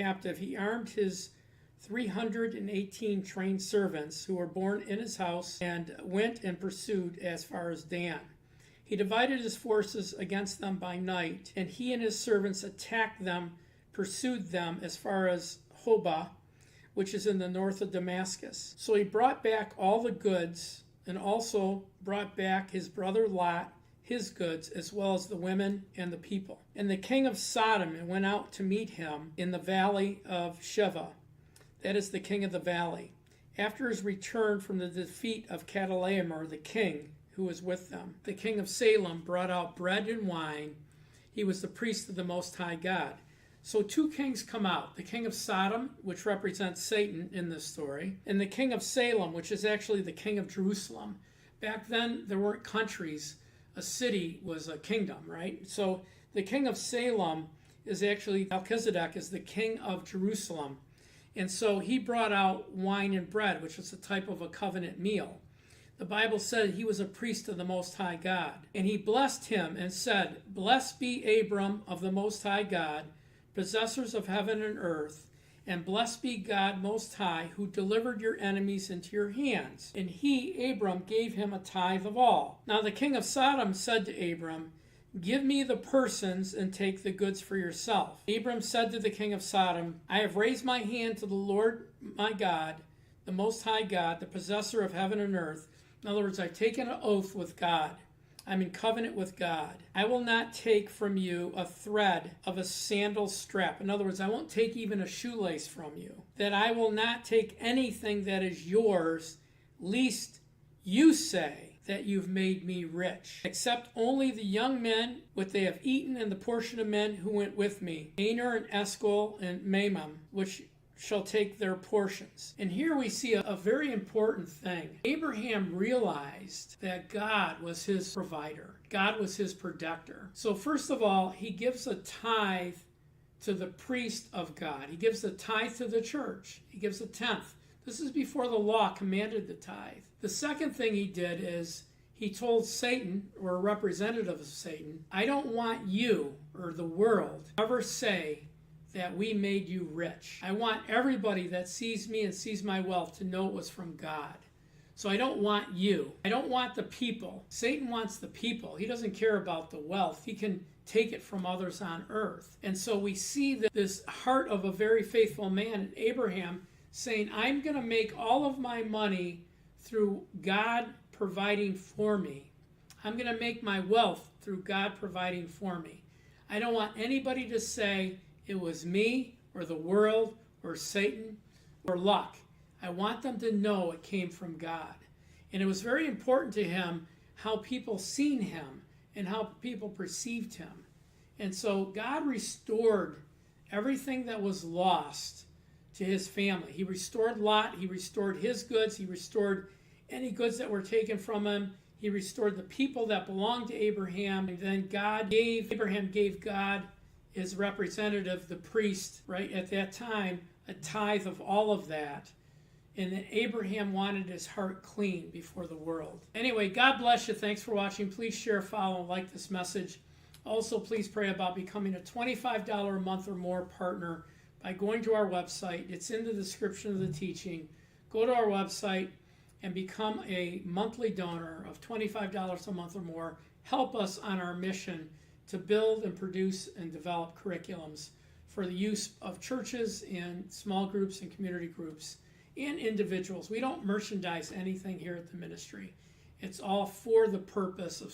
captive, he armed his 318 trained servants who were born in his house and went and pursued as far as Dan. He divided his forces against them by night, and he and his servants attacked them, pursued them as far as Hobah, which is in the north of Damascus. So he brought back all the goods, and also brought back his brother Lot, his goods, as well as the women and the people. And the king of Sodom went out to meet him in the valley of Sheva. That is the king of the valley. After his return from the defeat of Chedorlaomer, the king who was with them, the king of Salem brought out bread and wine. He was the priest of the Most High God. So two kings come out, the king of Sodom, which represents Satan in this story, and the king of Salem, which is actually the king of Jerusalem. Back then, there weren't countries. A city was a kingdom, right? So the king of Salem is actually, Melchizedek is the king of Jerusalem. And so he brought out wine and bread, which was a type of a covenant meal. The Bible said he was a priest of the Most High God. And he blessed him and said, "Blessed be Abram of the Most High God, possessors of heaven and earth, and blessed be God Most High, who delivered your enemies into your hands." And he, Abram, gave him a tithe of all. Now the king of Sodom said to Abram, "Give me the persons and take the goods for yourself." Abram said to the king of Sodom, "I have raised my hand to the Lord my God, the Most High God, the possessor of heaven and earth." In other words, I've taken an oath with God. I'm in covenant with God. "I will not take from you a thread of a sandal strap." In other words, I won't take even a shoelace from you. "That I will not take anything that is yours, lest you say that you've made me rich, except only the young men which they have eaten, and the portion of men who went with me, Aner and Eshcol and Mamam, which shall take their portions." And here we see a very important thing. Abraham realized that God was his provider. God was his protector. So first of all, he gives a tithe to the priest of God. He gives a tithe to the church. He gives a tenth. This is before the law commanded the tithe. The second thing he did is he told Satan, or a representative of Satan, "I don't want you or the world to ever say that we made you rich. I want everybody that sees me and sees my wealth to know it was from God. So I don't want you. I don't want the people." Satan wants the people. He doesn't care about the wealth. He can take it from others on earth. And so we see that this heart of a very faithful man, Abraham, saying, "I'm going to make all of my money through God providing for me. I'm going to make my wealth through God providing for me. I don't want anybody to say it was me or the world or Satan or luck. I want them to know it came from God." And it was very important to him how people seen him and how people perceived him. And so God restored everything that was lost to his family. He restored Lot. He restored his goods. He restored any goods that were taken from him. He restored the people that belonged to Abraham. And then Abraham gave God, his representative, the priest, right at that time, a tithe of all of that. And then Abraham wanted his heart clean before the world. Anyway, God bless you. Thanks for watching. Please share, follow, and like this message. Also, please pray about becoming a $25 a month or more partner by going to our website. It's in the description of the teaching. Go to our website and become a monthly donor of $25 a month or more. Help us on our mission to build and produce and develop curriculums for the use of churches and small groups and community groups and individuals. We don't merchandise anything here at the ministry. It's all for the purpose of